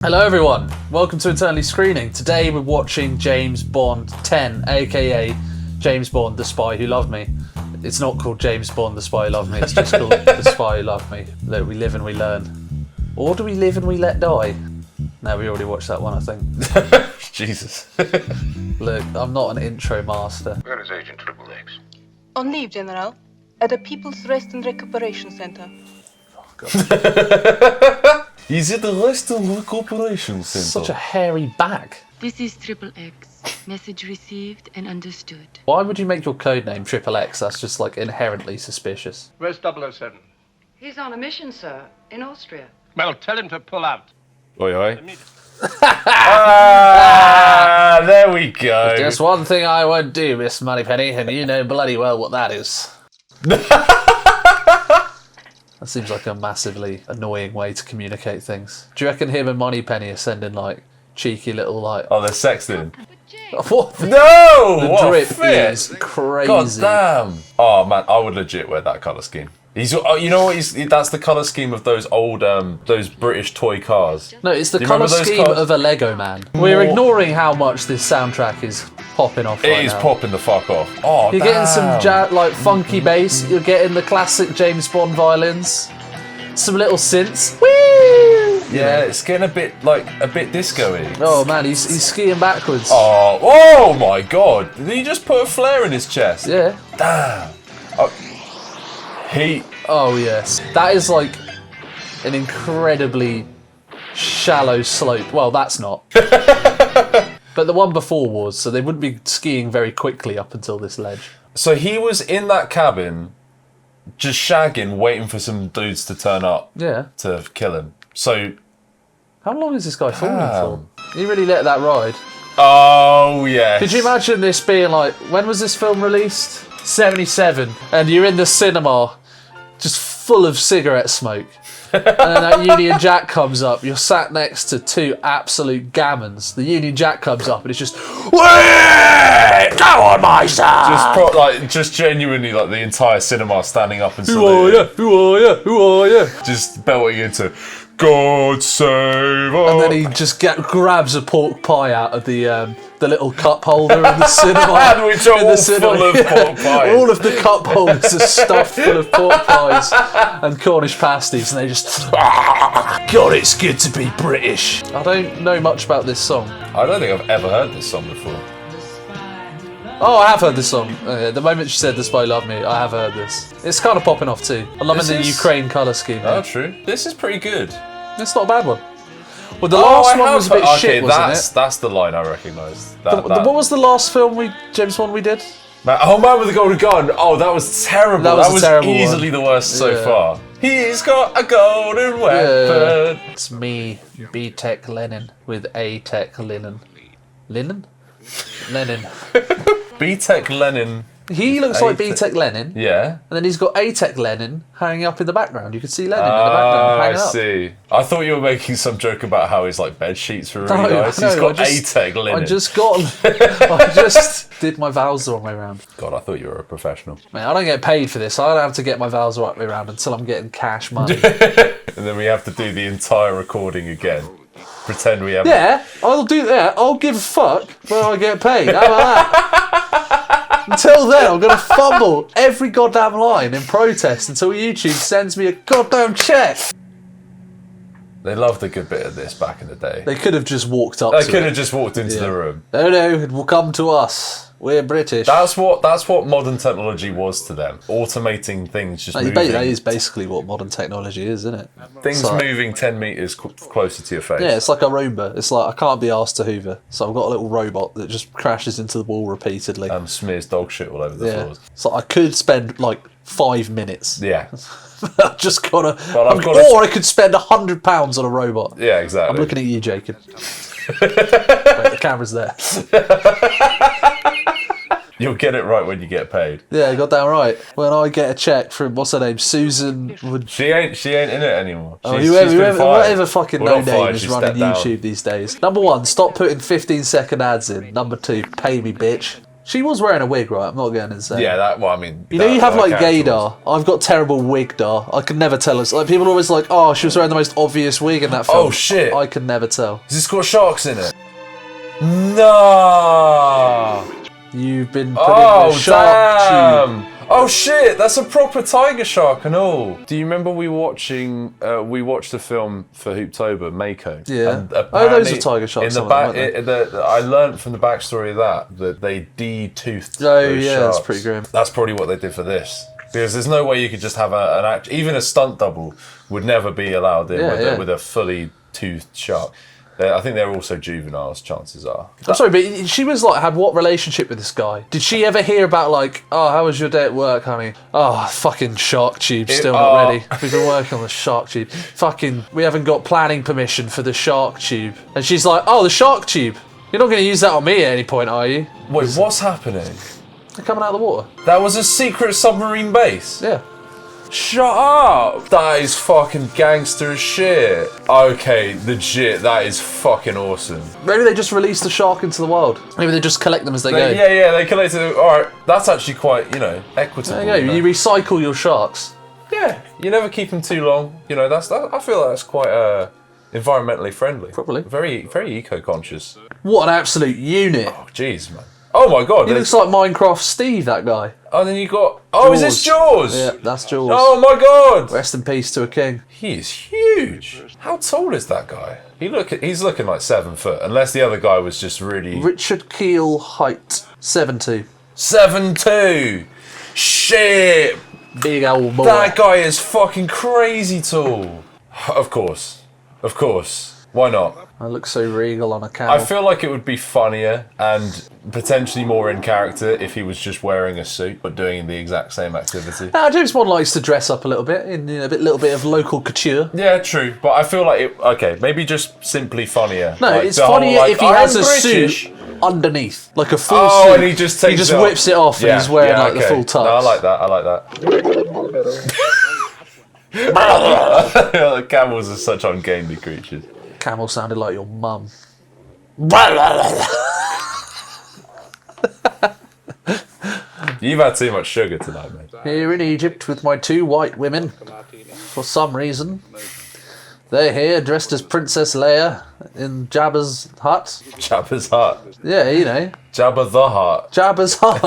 Hello everyone, welcome to Eternally Screening. Today we're watching James Bond 10, aka James Bond The Spy Who Loved Me. It's not called James Bond The Spy Who Loved Me, it's just called The Spy Who Loved Me. Look, we live and we learn. Or do we live and we let die? No, we already watched that one, I think. Jesus. Look, I'm not an intro master. Where is Agent Triple X? On leave, General. At the People's Rest and Recuperation Center. Is it the Rest and Recuperation Center? Such a hairy bag. This is Triple X. Message received and understood. Why would you make your code name Triple X? That's just like inherently suspicious. Where's 007? He's on a mission, sir, in Austria. Well, tell him to pull out. Oi, oi. There we go. There's one thing I won't do, Miss Moneypenny, and you know bloody well what that is. That seems like a massively annoying way to communicate things. Do you reckon him and Moneypenny are sending like cheeky little like... Oh, they're sexting. What? No! The What a drip fit. is crazy. God damn. Oh man, I would legit wear that colour scheme. He's, you know what? That's the colour scheme of those old, those British toy cars. No, it's the Do you colour remember those scheme cars? of a Lego man. We're ignoring how much this soundtrack is popping off right It is now. popping the fuck off. Oh, You're getting some like funky bass. You're getting the classic James Bond violins. Some little synths. Woo! Yeah, it's getting a bit disco-y. Oh man, he's skiing backwards. Oh my god. Did he just put a flare in his chest? Yeah. Damn. Oh yes. That is like an incredibly shallow slope. Well, that's not. But the one before was, so they wouldn't be skiing very quickly up until this ledge. So he was in that cabin, just shagging, waiting for some dudes to turn up Yeah. to kill him. So, How long is this guy falling for? He really let that ride. oh yeah. Could you imagine this being like, when was this film released? 77. And you're in the cinema, just full of cigarette smoke. And then that Union Jack comes up. You're sat next to two absolute gammons. The Union Jack comes up and it's just, "Wait! Go on, my son!" Just genuinely, like the entire cinema standing up and Who are saluting. you? Who are you? Who are you? Just belting into God save us. And then he just grabs a pork pie out of the little cup holder in the cinema. And which are in all the cinema. full of pork pies. All of the cup holders are stuffed full of pork pies and Cornish pasties, and they just... God, it's good to be British. I don't know much about this song. I don't think I've ever heard this song before. Oh, I have heard this song. The moment she said "The Spy Loved Me," I have heard this. It's kind of popping off too. I'm loving This the is- Ukraine colour scheme. Oh, true. This is pretty good. It's not a bad one. Well, the last one was a bit shit, wasn't it? That's the line I recognise. What was the last film James Bond we did? Man with the Golden Gun. Oh, that was terrible. That was a terrible easily the worst so Yeah. far. He's got a golden weapon. It's me, B-Tech Lenin, with A-Tech Linen. Linen? Lenin. B-Tech Lenin. He looks like A-Tech. B-Tech Lenin, Yeah. and then he's got A-Tech Lenin hanging up in the background. You can see Lenin in the background I hanging up. see. I thought you were making some joke about how his like bed sheets were really nice. no, He's got I just- A-Tech Lenin. I just did my vowels the wrong way around. God, I thought you were a professional. Man, I don't get paid for this. I don't have to get my vowels the right way around until I'm getting cash money. And then we have to do the entire recording again. Pretend we haven't. Yeah, I'll do that. I'll give a fuck when I get paid. How about that? Until then, I'm going to fumble every goddamn line in protest until YouTube sends me a goddamn check. They loved a good bit of this back in the day. They could have just walked up They to could it. have just walked into the room. No, it will come to us. We're British. That's what modern technology was to them. Automating things, just moving. That is basically what modern technology is, isn't it? Things Sorry. moving 10 metres closer to your face. Yeah, it's like a Roomba. It's like I can't be asked to hoover, so I've got a little robot that just crashes into the wall repeatedly. Smears dog shit all over the Yeah, floors. so I could spend like 5 minutes. Yeah. I've just gotta. I've gotta- Or I could spend £100 on a robot. Yeah, exactly. I'm looking at you, Jacob. Wait, the camera's there. You'll get it right when you get paid. Yeah, goddamn right. When I get a check from what's her name, Susan would. She ain't in it anymore. Oh, She's been fired. whatever fucking Well, no not name fired, is she running stepped down. YouTube these days. Number one, stop putting 15-second ads in. Number two, pay me, bitch. She was wearing a wig, right? I'm not getting insane. Yeah, that. Well, I mean, You know, you have like character was- gaydar. I've got terrible wigdar. I can never tell us. Like people are always like, "Oh, she was wearing the most obvious wig in that film." Oh shit! I can never tell. Has this got sharks in it? No. You've been put in Oh the shark tube. damn! Oh shit! That's a proper tiger shark and all. Do you remember we watched a film for Hooptober, Mako? Yeah. And Oh, those apparently are tiger sharks, In the some of them, back, I learned from the backstory of that they de-toothed. Oh those yeah, sharks. that's pretty grim. That's probably what they did for this. Because there's no way you could just have an act. Even a stunt double would never be allowed in with a fully toothed shark. I think they're also juveniles, chances are. I'm sorry, but she was like, had what relationship with this guy? Did she ever hear about like, oh, how was your day at work, honey? Oh, fucking shark tube, still not ready. We've been working on the shark tube. Fucking, we haven't got planning permission for the shark tube. And she's like, oh, the shark tube. You're not going to use that on me at any point, are you? Wait, what's happening? They're coming out of the water. That was a secret submarine base? Yeah. Shut up! That is fucking gangster as shit. Okay, legit, that is fucking awesome. Maybe they just release the shark into the wild. Maybe they just collect them as they go. Yeah, they collected it. Alright, that's actually quite, equitable. There you go. You recycle your sharks. Yeah, you never keep them too long. I feel that's quite environmentally friendly. Probably. Very, very eco-conscious. What an absolute unit. Oh, jeez, man. Oh my god. He looks like Minecraft Steve, that guy. Oh, then you got... Oh, is this Jaws? Yeah, that's Jaws. Oh my god! Rest in peace to a king. He is huge. How tall is that guy? He's looking like 7 foot, unless the other guy was just really... Richard Keel height, 7'2". 7'2". Shit! Big old boy. That guy is fucking crazy tall. Of course. Why not? I look so regal on a camel. I feel like it would be funnier and potentially more in character if he was just wearing a suit but doing the exact same activity. Now, James Bond likes to dress up a little bit in a little bit of local couture. Yeah, true. But I feel like maybe just simply funnier. No, Like, it's the whole, funnier if he "I'm has a British." suit underneath, like a full Oh, suit. and he just takes it off. whips it off and he's wearing the full tux. No, I like that. Camels are such ungainly creatures. Camel sounded like your mum. You've had too much sugar tonight, mate. Here in Egypt with my 2 white women, for some reason, they're here dressed as Princess Leia in Jabba's hut. Jabba's hut. Yeah, Jabba the Hutt. Jabba's hut.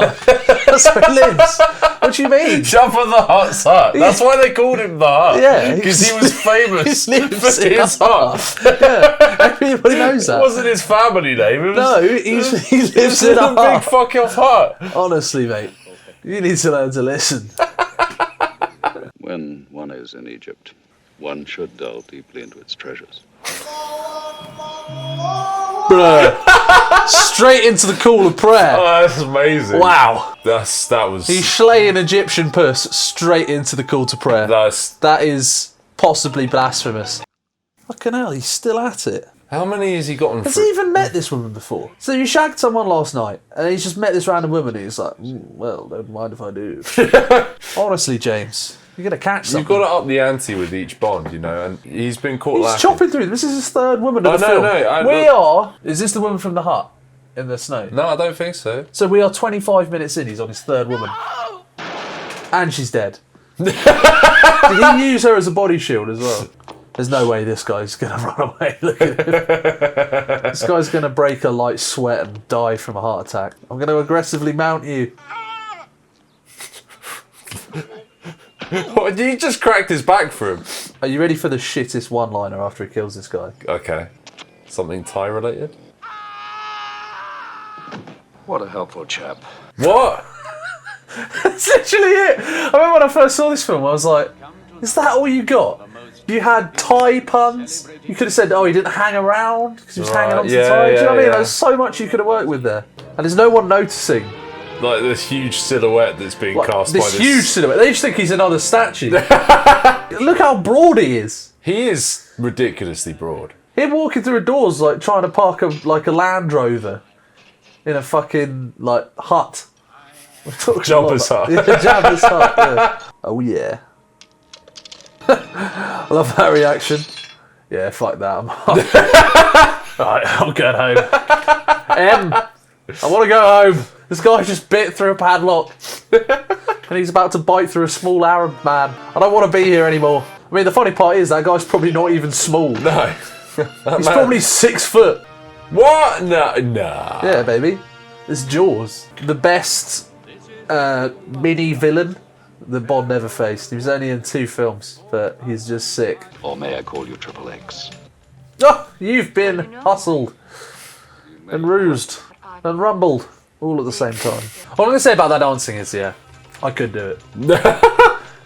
That's where he lives. What do you mean? Jabba the Hutt's hut. That's why they called him the Hut. Yeah, because he was famous He lives for in his a hut. Yeah, everybody knows It that. wasn't his family name. It was, No, he lives in a big hut. fucking hut. Honestly, mate, you need to learn to listen. When one is in Egypt, one should delve deeply into its treasures. Bruh. Straight into the call of prayer. Oh, that's amazing. Wow. That was. He's slaying Egyptian puss straight into the call to prayer. That is possibly blasphemous. Fucking hell, he's still at it. How many has he gotten? Has he even met this woman before? So you shagged someone last night, and he's just met this random woman, and he's like, well, don't mind if I do. Honestly, James, you're going to catch something. You've got to up the ante with each Bond, and he's been caught He's lacking. chopping through. This is his 3rd woman of the film. Is this the woman from the hut in the snow? No, I don't think so. So we are 25 minutes in, he's on his 3rd woman. And she's dead. Did he use her as a body shield as well? There's no way this guy's going to run away. Look at him. This guy's going to break a light sweat and die from a heart attack. I'm going to aggressively mount you. What, you just cracked his back for him? Are you ready for the shittest one-liner after he kills this guy? Okay. Something Thai related? What a helpful chap. What? That's literally it. I remember when I first saw this film, I was like, is that all you got? You had Thai puns. You could have said, oh, he didn't hang around because he was hanging on to the Thai. Do you know what I mean? There's so much you could have worked with there. And there's no one noticing. Like this huge silhouette that's being cast by this... huge silhouette. They just think he's another statue. Look how broad he is. He is ridiculously broad. Him walking through doors like trying to park a Land Rover in a fucking hut. Jabba's hut. Yeah, Jabba's hut. Yeah. Oh yeah. I love that reaction. Yeah, fuck that. I'm Right, I'm going home. I want to go home. This guy just bit through a padlock. And he's about to bite through a small Arab man. I don't want to be here anymore. I mean, the funny part is that guy's probably not even small. No. He's probably 6 foot. What? No, nah. Yeah, baby. It's Jaws. The best mini villain that Bond ever faced. He was only in 2 films, but he's just sick. Or may I call you Triple X? Oh, you've been hustled and rused and rumbled all at the same time. What I'm going to say about that dancing is, yeah, I could do it.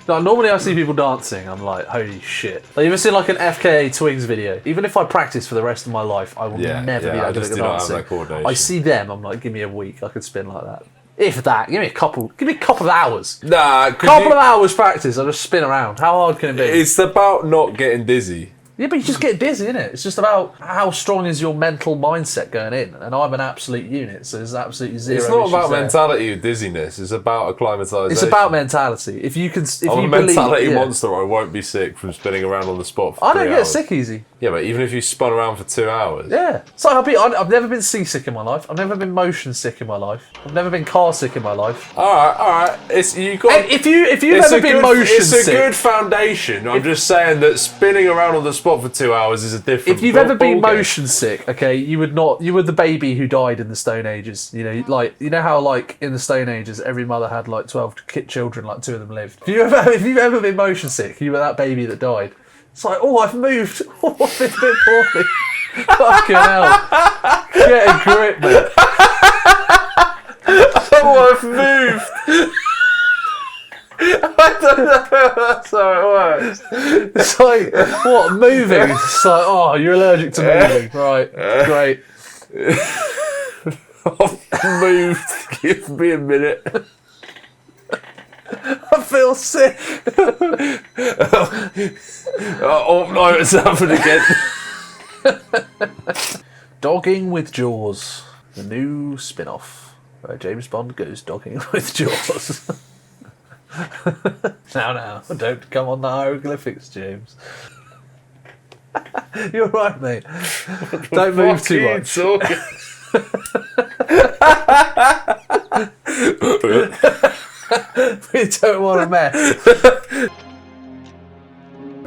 Like, normally I see people dancing, I'm like, holy shit. Like, you ever seen like an FKA Twings video? Even if I practice for the rest of my life, I will never be that good at dancing. I see them, I'm like, give me a week, I could spin like that. If that, give me a couple of hours. Nah, couple of hours practice, I'll just spin around. How hard can it be? It's about not getting dizzy. Yeah, but you just get dizzy, innit? It's just about how strong is your mental mindset going in. And I'm an absolute unit, so there's absolutely zero. It's not issues about there. mentality of dizziness. It's about acclimatization. It's about mentality. If you can, if I'm you a believe, mentality yeah. monster. I won't be sick from spinning around on the spot for I 3 don't hours. get sick easy. Yeah, but even if you spun around for 2 hours. Yeah. So I've never been seasick in my life. I've never been motion sick in my life. I've never been car sick in my life. All right. It's you got. And if you've ever been motion sick, it's a good foundation. I'm just saying that spinning around on the spot for 2 hours is a different. if you've ever been motion sick, okay, you would not. You were the baby who died in the Stone Ages. You know, like you know how like in the Stone Ages, every mother had like 12 children, like 2 of them lived. If you've ever been motion sick, you were that baby that died. It's like, oh, I've moved. Oh, I've been a bit poorly. Fucking hell. Get a grip, mate. Oh, I've moved. I don't know how that's how it works. It's like, what, moving? It's like, oh, you're allergic to moving. Right, great. I've moved. Give me a minute. I feel sick. Oh no, it's happened again. Dogging with Jaws, the new spin-off where James Bond goes dogging with Jaws. Now, don't come on the hieroglyphics, James. You're right, mate. Don't move too much. We don't want to mess.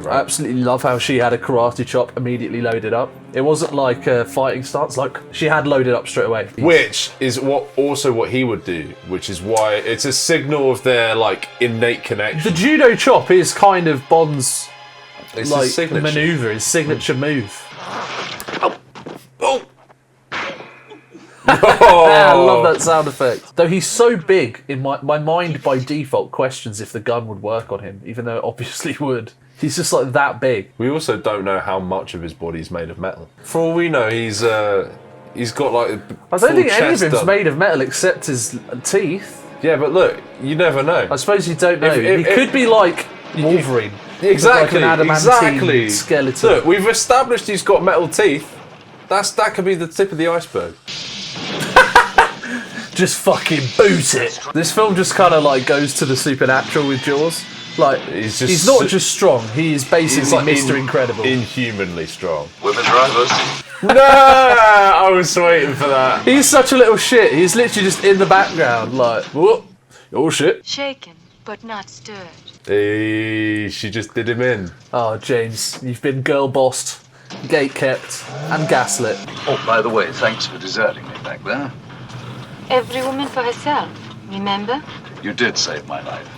I absolutely love how she had a karate chop immediately loaded up. It wasn't like a fighting stance, like she had loaded up straight away. Which is what he would do, which is why it's a signal of their like innate connection. The judo chop is kind of Bond's It's like his signature maneuver, his signature move. Oh. I love that sound effect. Though he's so big, in my mind by default questions if the gun would work on him, even though it obviously would. He's just like that big. We also don't know how much of his body's made of metal. For all we know, he's got like. I don't think any of him's made of metal except his teeth. Yeah, but look, you never know. I suppose you don't know. He could be like Wolverine. Exactly. Like an adamantine skeleton. Look, we've established he's got metal teeth. That could be the tip of the iceberg. Just fucking boot it. This film just kind of like goes to the supernatural with Jaws. Like he's not just strong; he is basically like Mr. Incredible, inhumanly strong. Women drivers. No, I was waiting for that. He's such a little shit. He's literally just in the background, like whoop, oh shit. Shaken, but not stirred. Hey, she just did him in. Oh, James, you've been girl bossed, gate kept, and gaslit. Oh, by the way, thanks for deserting me back there. Every woman for herself, remember? You did save my life.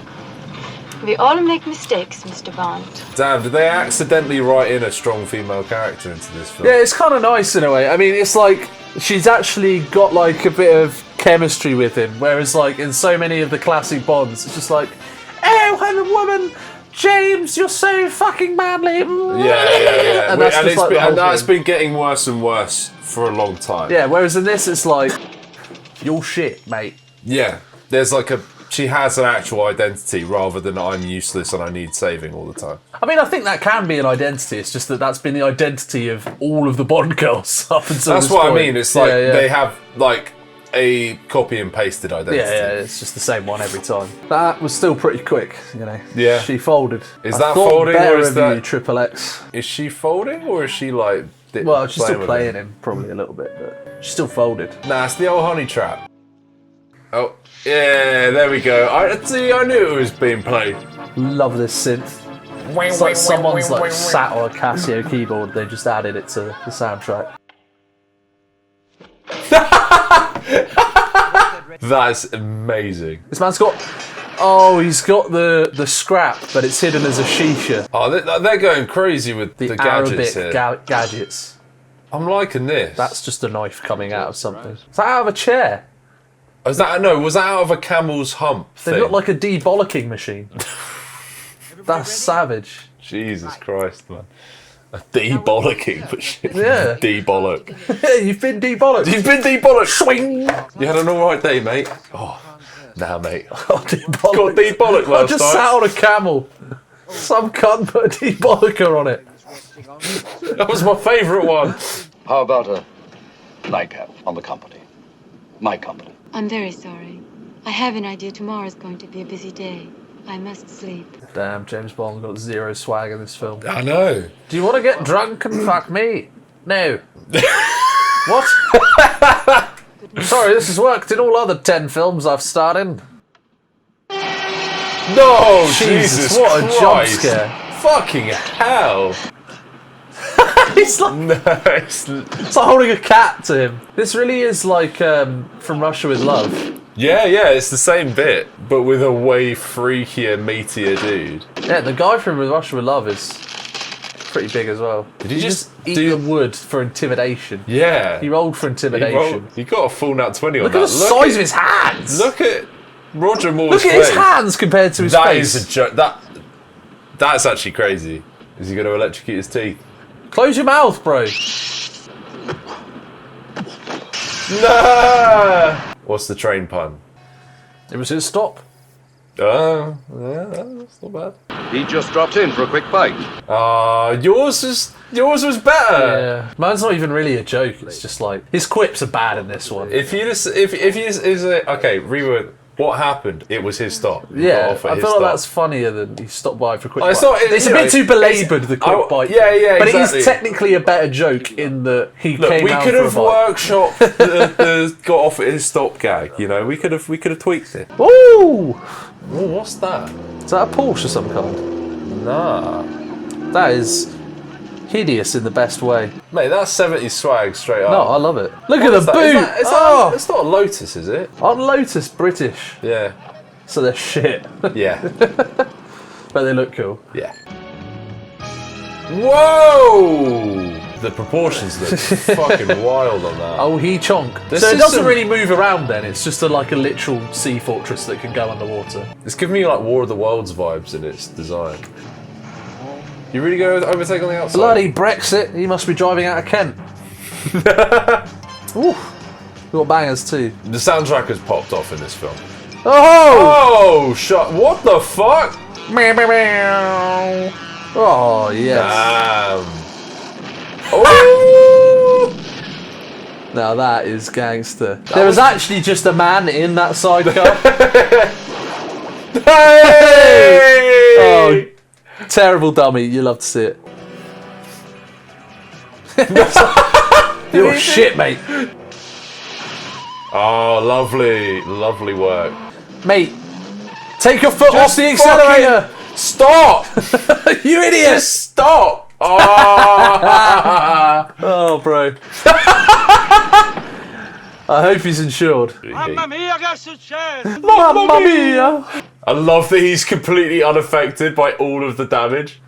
We all make mistakes, Mr. Bond. Damn, did they accidentally write in a strong female character into this film? Yeah, it's kind of nice in a way. I mean, it's like she's actually got like a bit of chemistry with him, whereas like in so many of the classic Bonds, it's just like, oh, I'm a woman, James, you're so fucking manly. Yeah. And That's been getting worse and worse for a long time. Yeah, whereas in this, it's like, you're shit, mate. Yeah, there's like she has an actual identity rather than I'm useless and I need saving all the time. I mean, I think that can be an identity. It's just that that's been the identity of all of the Bond girls up until That's this what point. I mean. It's like they have like a copy and pasted identity. Yeah, it's just the same one every time. That was still pretty quick, you know. Yeah. She folded. Is I that thought folding better or is of that you, Triple X? Is she folding or is she like? Well, she's still with playing him probably a little bit, but she's still folded. Nah, it's the old honey trap. Oh, yeah, there we go. I knew it was being played. Love this synth. It's like someone's like sat on a Casio keyboard. They just added it to the soundtrack. That's amazing. This man's got. Oh, he's got the scrap, but it's hidden as a shisha. Oh, they're going crazy with the gadgets Arabic here. gadgets. I'm liking this. That's just a knife coming out of something. Is that out of a chair? Was that out of a camel's hump They've thing? got like a debollicking machine. That's savage. Jesus Christ, man. A debollicking machine. Yeah. Debollock. Yeah, you've been debollocked. You've been debollocked. Swing. You had an alright day, mate. Oh, nah, mate. Got debollocked. Got debollocked I last just night. sat on a camel. Some cunt put a debollacker on it. That was my favourite one. How about a nightcap on the company? My company. I'm very sorry. I have an idea tomorrow's going to be a busy day. I must sleep. Damn, James Bond got zero swag in this film. I know. Do you want to get drunk and fuck me? No. What? Sorry, this has worked in all other 10 films I've starred in. No, Jesus, Jesus what a jump Christ. scare. Fucking hell. It's like, No, it's like holding a cat to him. This really is like From Russia with Love. yeah, it's the same bit, but with a way freakier, meatier dude. Yeah, the guy from Russia with Love is pretty big as well. Did he just eat do- the wood for intimidation? Yeah. He rolled for intimidation. He got a full nat 20 on Look that. at the size of his hands! Look at Roger Moore's Look at his face. hands compared to his That face. is a joke. That's actually crazy. Is he going to electrocute his teeth? Close your mouth, bro. No! What's the train pun? It was his stop. Yeah, that's not bad. He just dropped in for a quick bite. Yours was better. Yeah, mine's not even really a joke. It's just like his quips are bad in this one. If you just okay, rewind. What happened? It was his stop. He got Yeah, off at I his feel like stop. that's funnier than he stopped by for a quick Oh, it's bite. not- It's a you bit know, too belaboured, the quick bite. Yeah, But exactly. it is technically a better joke in that he Look, came we out could for have a bite. workshopped the got off at his stop gag. You know, we could have tweaked it. Ooh! Oh, what's that? Is that a Porsche of some kind? Nah, That is hideous in the best way. mate, that's 70s swag straight up. No, I love it. Look What at is the that? boot! Oh! It's not a Lotus, is it? Aren't Lotus British? Yeah, So they're shit. yeah, But they look cool. yeah. Whoa! The proportions look fucking wild on that. Oh, he chonk. This So it is doesn't some- really move around then, it's just like a literal sea fortress that can go underwater. It's giving me like War of the Worlds vibes in its design. You really go overtake on the outside? Bloody Brexit, he must be driving out of Kent. Ooh, we got bangers too. The soundtrack has popped off in this film. Oh! Oh, shut! What the fuck? Meow, meow, meow. Oh, yes. Damn. Oh! Now that is gangster. There was actually just a man in that sidecar. Hey! Oh, terrible dummy. You love to see it. You're shit, mate. Oh, lovely, lovely work. Mate, take your foot off the accelerator. Stop! You idiot. Just stop! Oh. Oh, bro. I hope he's insured. Mamma Mamma mia! mia. I love that he's completely unaffected by all of the damage.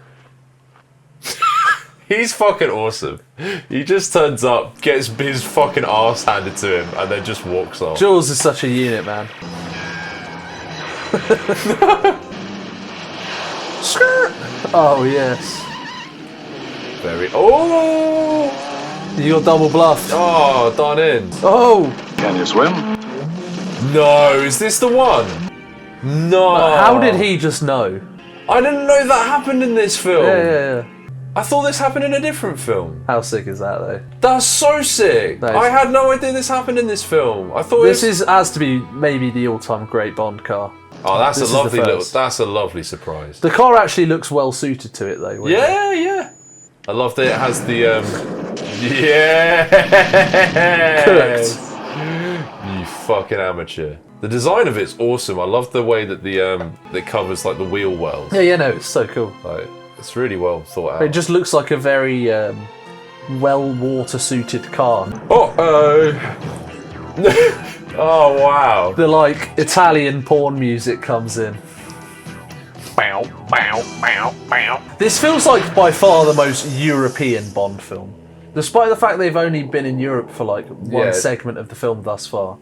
He's fucking awesome. He just turns up, gets his fucking arse handed to him, and then just walks off. Jules is such a unit, man. Skirt. Oh, yes. Very. Oh! You got double bluffed. Oh, done in. Oh. Can you swim? No, is this the one? No. How did he just know? I didn't know that happened in this film. Yeah. I thought this happened in a different film. How sick is that, though? That's so sick. That is- I had no idea this happened in this film. I thought This it was... has to be maybe the all-time great Bond car. Oh, that's this a is the lovely little. first. That's a lovely surprise. The car actually looks well suited to it, though. Yeah. I love that it has the Yeah. Correct. You fucking amateur. The design of it's awesome. I love the way that it covers like the wheel wells. Yeah, no, it's so cool. Like, it's really well thought out. It just looks like a very well water-suited car. Oh wow. The like Italian porn music comes in. Bow, bow, bow, bow. This feels like by far the most European Bond film. Despite the fact they've only been in Europe for like one segment of the film thus far.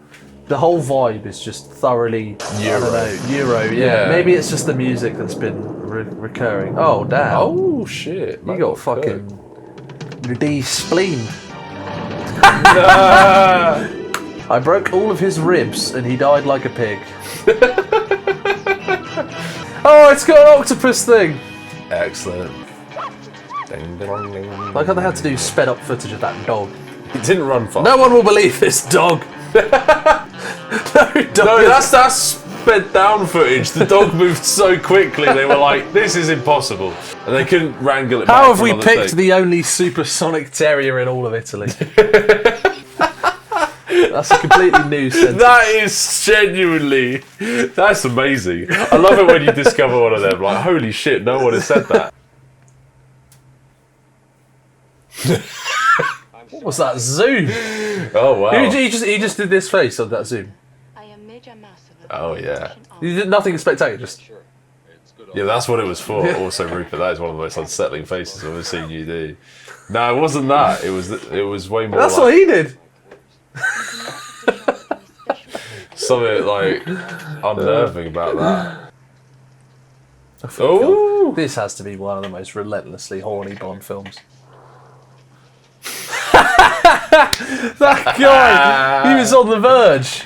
The whole vibe is just thoroughly Euro, yeah. Maybe it's just the music that's been recurring. Oh damn! Oh shit! You got fucking de-spleen. I broke all of his ribs and he died like a pig. Oh, it's got an octopus thing. Excellent. Ding, ding, ding, Like how they had to do sped up footage of that dog. It didn't run fast. No one will believe this dog. No, that's sped down footage. The dog moved so quickly, they were like, this is impossible. And they couldn't wrangle it back. How have we picked the only supersonic terrier in all of Italy? That's a completely new sentence. That is genuinely, that's amazing. I love it when you discover one of them, like, holy shit, no one has said that. What was that zoom? Oh wow. He just did this face on that zoom. I am Major Massive. Oh yeah. He did nothing spectacular, just... Yeah, that's what it was for. Also, Rupert, that is one of the most unsettling faces I've ever seen you do. No, it wasn't that. It was way more. That's like, what he did. Something like unnerving about that. Oh, This has to be one of the most relentlessly horny Bond films. That guy, he was on the verge.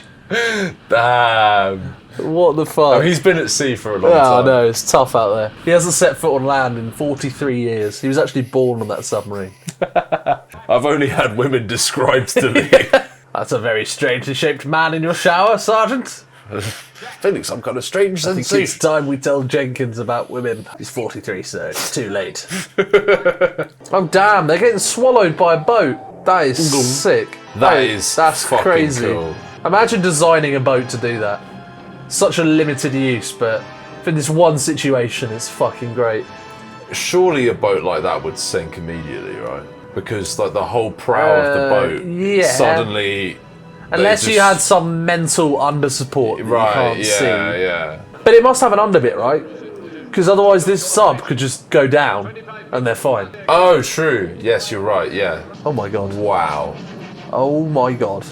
damn. What the fuck? Oh, he's been at sea for a long Oh time. no, it's tough out there. He hasn't set foot on land in 43 years. He was actually born on that submarine. I've only had women described to me. That's a very strangely shaped man in your shower, Sergeant. Feeling some kind of strange I think sensation. it's time we tell Jenkins about women. He's 43, so it's too late. Oh damn, they're getting swallowed by a boat. That is sick. That's fucking crazy. cool. Imagine designing a boat to do that. Such a limited use, but for this one situation, it's fucking great. Surely a boat like that would sink immediately, right? Because like the whole prow of the boat suddenly. Unless you had some mental under support that you can't see. Yeah. But it must have an under bit, right? Because otherwise this sub could just go down and they're fine. Oh, true. Yes, you're right. Yeah. Oh my god. Wow. Oh my god.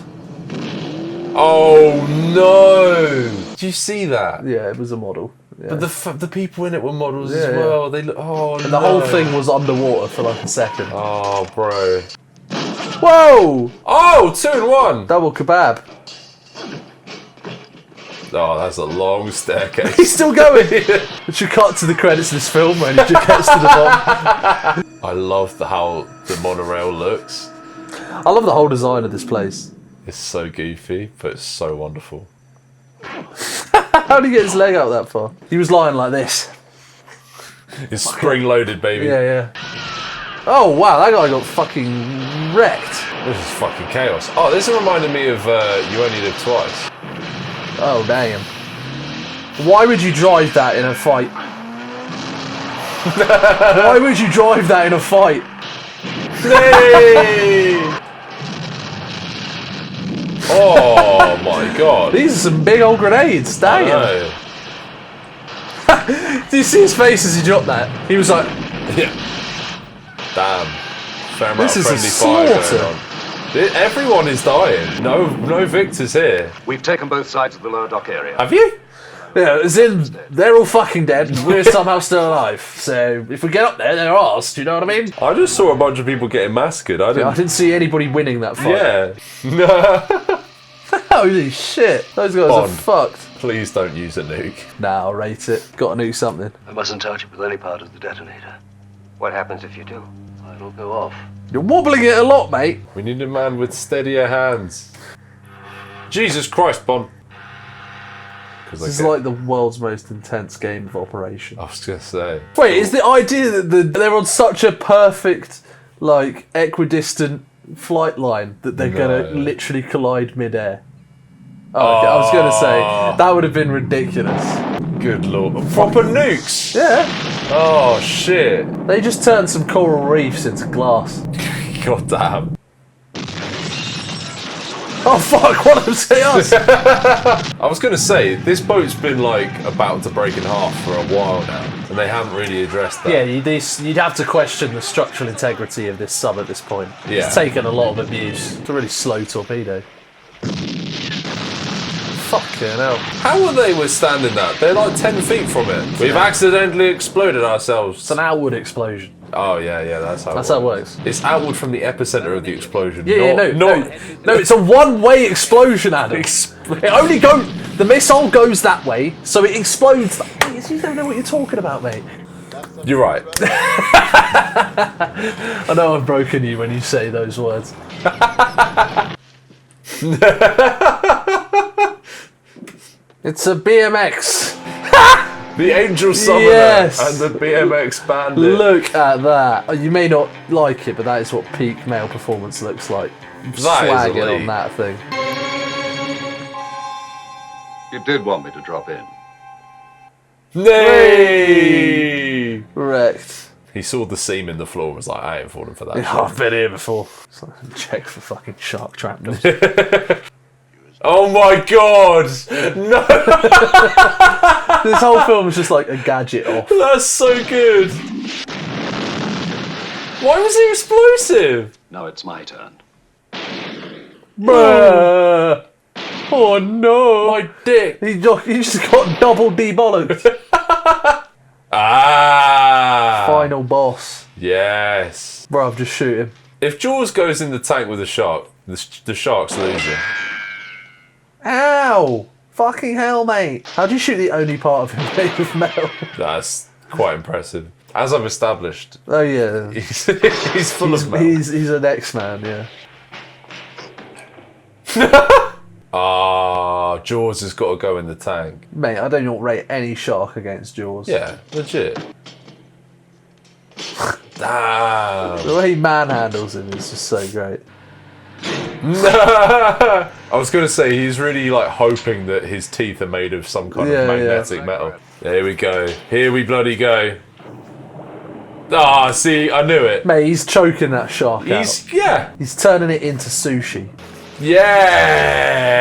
Oh no! Did you see that? Yeah, it was a model. Yeah. But the people in it were models as Yeah. well. They look. Oh And the whole thing was underwater for like a second. Oh, bro. Whoa! Oh, 2 in 1. Double kebab. Oh, that's a long staircase. He's still going! It should cut to the credits of this film when he just gets to the bottom. I love how the monorail looks. I love the whole design of this place. It's so goofy, but it's so wonderful. How did he get his leg out that far? He was lying like this. It's spring-loaded, baby. Yeah. Oh wow, that guy got fucking wrecked. This is fucking chaos. Oh, this reminded me of You Only Live Twice. Oh damn. Why would you drive that in a fight? Why would you drive that in a fight? Hey! Oh my god. These are some big old grenades, damn. Do you see his face as he dropped that? He was like, Yeah. Damn. Fair amount This of is a friendly fire slaughter. going on. Everyone is dying. No victors here. We've taken both sides of the lower dock area. Have you? yeah, as in, they're all fucking dead, we're somehow still alive. So, if we get up there, they're ours, do you know what I mean? I just saw a bunch of people getting massacred. I I didn't. didn't see anybody winning that fight. Yeah. Holy shit, those guys are Bond. fucked. Please don't use a nuke. Nah, I'll rate it. Gotta do something. I mustn't touch it with any part of the detonator. What happens if you do? It'll go off. You're wobbling it a lot, mate. We need a man with steadier hands. Jesus Christ, Bond. This is like the world's most intense game of operation. I was gonna say. Wait, is the idea that they're on such a perfect, like, equidistant flight line that they're gonna literally collide mid-air? Oh, okay. I was going to say, that would have been ridiculous. Good lord. Proper nukes? Yeah. Oh, shit. They just turned some coral reefs into glass. God damn. Oh, fuck, what was it us? I was going to say, this boat's been, like, about to break in half for a while now, and they haven't really addressed that. Yeah, you'd have to question the structural integrity of this sub at this point. Yeah. It's taken a lot of abuse. It's a really slow torpedo. Fucking hell. How are they withstanding that? They're like 10 feet from it. We've accidentally exploded ourselves. It's an outward explosion. Oh, yeah, that's how That's how it works. It's outward from the epicenter of the explosion. No, it's a one-way explosion, Adam. It only goes. The missile goes that way, so it explodes. You don't know what you're talking about, mate. You're right. I know I've broken you when you say those words. It's a BMX. The Angel Summoner Yes. and the BMX Bandit. Look at that. You may not like it, but that is what peak male performance looks like. That is Swagging elite. on that thing. You did want me to drop in. Nay! Wrecked. He saw the seam in the floor and was like, I ain't falling for that shit. I've been here before. It's like a check for fucking shark trap. Oh my god! No! This whole film is just like a gadget off. That's so good! Why was he explosive? Now it's my turn. Bruh. Oh no! My dick! He just got double debollocked. Final boss. Yes. Bro, I've just shoot him. If Jaws goes in the tank with a shark, the shark's losing. Ow! Fucking hell, mate. How'd you shoot the only part of him made of metal? That's quite impressive. As I've established, Oh yeah. he's full of metal. He's an X-Man, yeah. Jaws has got to go in the tank. Mate, I don't rate any shark against Jaws. Yeah, legit. Damn. The way he manhandles him is just so great. I was going to say, he's really like hoping that his teeth are made of some kind of magnetic metal. There we go. Here we bloody go. See, I knew it. Mate, he's choking that shark out. Yeah. He's turning it into sushi. Yes.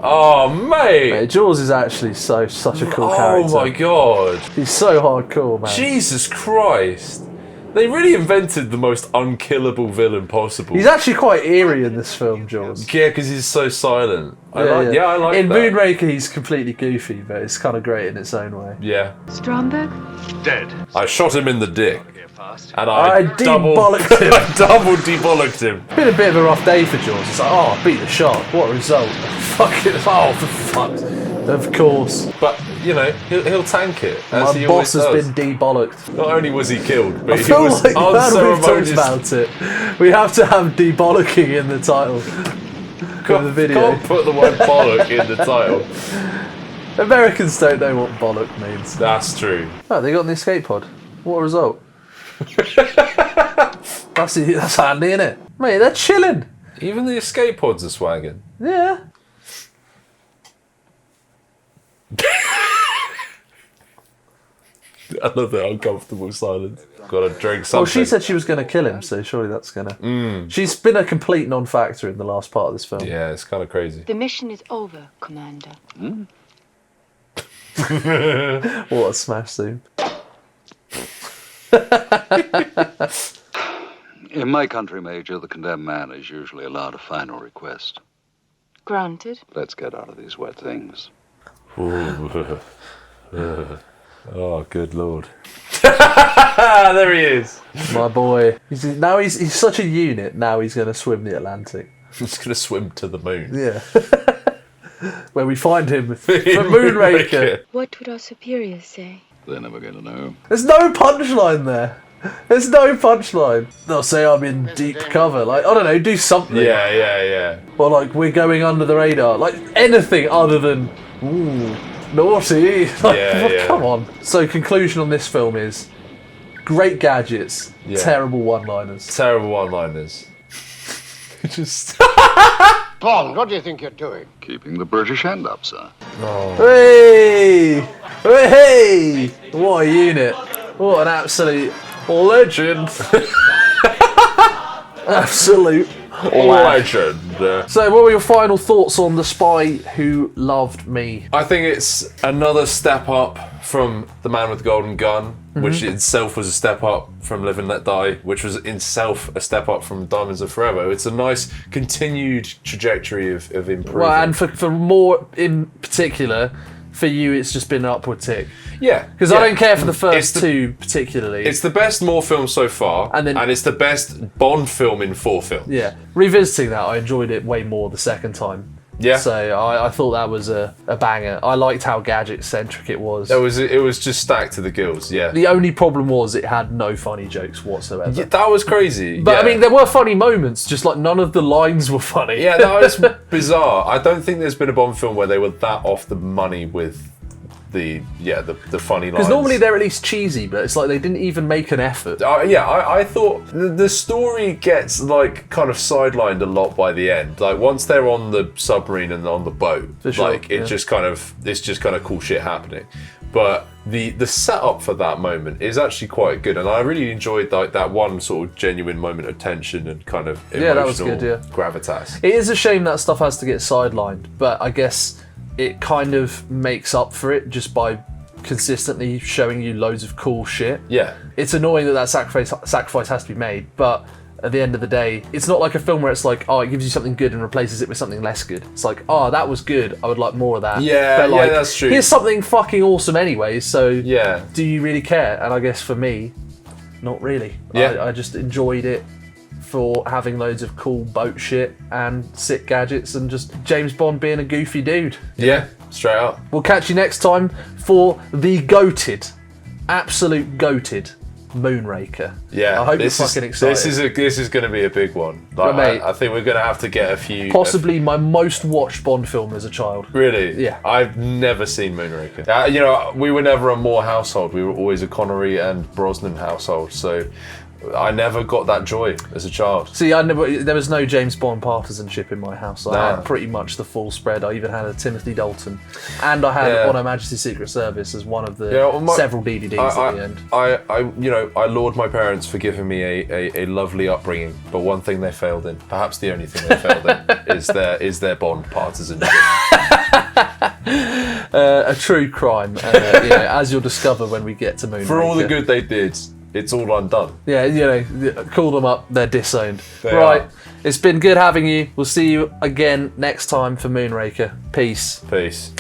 Oh, mate. Mate, Jaws is actually such a cool character. Oh my god. He's so hardcore, man. Jesus Christ. They really invented the most unkillable villain possible. He's actually quite eerie in this film, Jaws. Yeah, because he's so silent. I like In that. Moonraker, he's completely goofy, but it's kind of great in its own way. Yeah. Stromberg? Dead. I shot him in the dick. And I de-bollocked him. I double de-bollocked him. It's been a bit of a rough day for Jaws. It's like, I beat the shark. What a result. Fucking, for fuck's. Of course. But, you know, he'll tank it, as My he boss always has does. been de-bollocked. Not only was he killed, but I he feel was like now that we've talked unceremoniously... about it, we have to have de-bollocking in the title of the video. Can't put the word bollock in the title. Americans don't know what bollock means. That's true. Oh, they got an escape pod. What a result. that's handy, innit? Mate, they're chilling. Even the escape pods are swagging. Yeah. I love the uncomfortable silence. Got to drink something. Well, she said she was going to kill him, so surely that's going to... She's been a complete non-factor in the last part of this film. Yeah, it's kind of crazy. The mission is over, Commander. What a smash scene. In my country, Major, the condemned man is usually allowed a final request. Granted. Let's get out of these wet things. Oh, good lord. There he is. My boy. He's such a unit, now he's going to swim the Atlantic. He's going to swim to the moon. Yeah. Where we find him for Moonraker. What would our superiors say? They're never going to know. There's no punchline there. There's no punchline. They'll say I'm in deep cover. Like, I don't know, do something. Yeah. Or like, we're going under the radar. Like, anything other than, ooh, naughty. Like, come on. So, conclusion on this film is, great gadgets, terrible one-liners. Terrible one-liners. Just... Bond, what do you think you're doing? Keeping the British hand up, sir. Hey! Hey! What a unit. What an absolute legend. Absolute Legend. So, what were your final thoughts on The Spy Who Loved Me? I think it's another step up from The Man with the Golden Gun, which itself was a step up from Live and Let Die, which was in itself a step up from Diamonds Are Forever. It's a nice continued trajectory of improvement. Well, and for more in particular, for you, it's just been an upward tick. Yeah. Because I don't care for the first two particularly. It's the best Moore film so far, and it's the best Bond film in 4 films. Yeah. Revisiting that, I enjoyed it way more the second time. Yeah. So I thought that was a banger. I liked how gadget-centric it was. It was just stacked to the gills, yeah. The only problem was it had no funny jokes whatsoever. Yeah, that was crazy. But I mean, there were funny moments, just like none of the lines were funny. Yeah, that was bizarre. I don't think there's been a Bond film where they were that off the money with the funny lines. Because normally they're at least cheesy, but it's like they didn't even make an effort. I thought the story gets like kind of sidelined a lot by the end. Like once they're on the submarine and on the boat, it's just kind of cool shit happening. But the setup for that moment is actually quite good, and I really enjoyed that one sort of genuine moment of tension and kind of emotional that was good, gravitas. It is a shame that stuff has to get sidelined, but I guess it kind of makes up for it just by consistently showing you loads of cool shit. Yeah. It's annoying that sacrifice has to be made, but at the end of the day, it's not like a film where it's like, oh, it gives you something good and replaces it with something less good. It's like, oh, that was good, I would like more of that. Yeah, but like, that's true. Here's something fucking awesome anyway, so yeah. Do you really care? And I guess for me, not really. Yeah. I just enjoyed it for having loads of cool boat shit and sick gadgets and just James Bond being a goofy dude. Yeah, straight up. We'll catch you next time for the absolute goated Moonraker. Yeah, I hope you're fucking excited. This is going to be a big one. Like, mate, I think we're going to have to get a few. Possibly my most watched Bond film as a child. Really? Yeah. I've never seen Moonraker. We were never a Moore household. We were always a Connery and Brosnan household. So I never got that joy as a child. See, there was no James Bond partisanship in my house. I had pretty much the full spread. I even had a Timothy Dalton, and I had On Her Majesty's Secret Service as one of the several DVDs at the end. I laud my parents for giving me a lovely upbringing, but one thing they failed in, perhaps the only thing they failed in, is their Bond partisanship. A true crime, as you'll discover when we get to Moonraker. For all the good they did, it's all undone. Yeah, call them up, they're disowned. Right, it's been good having you. We'll see you again next time for Moonraker. Peace. Peace.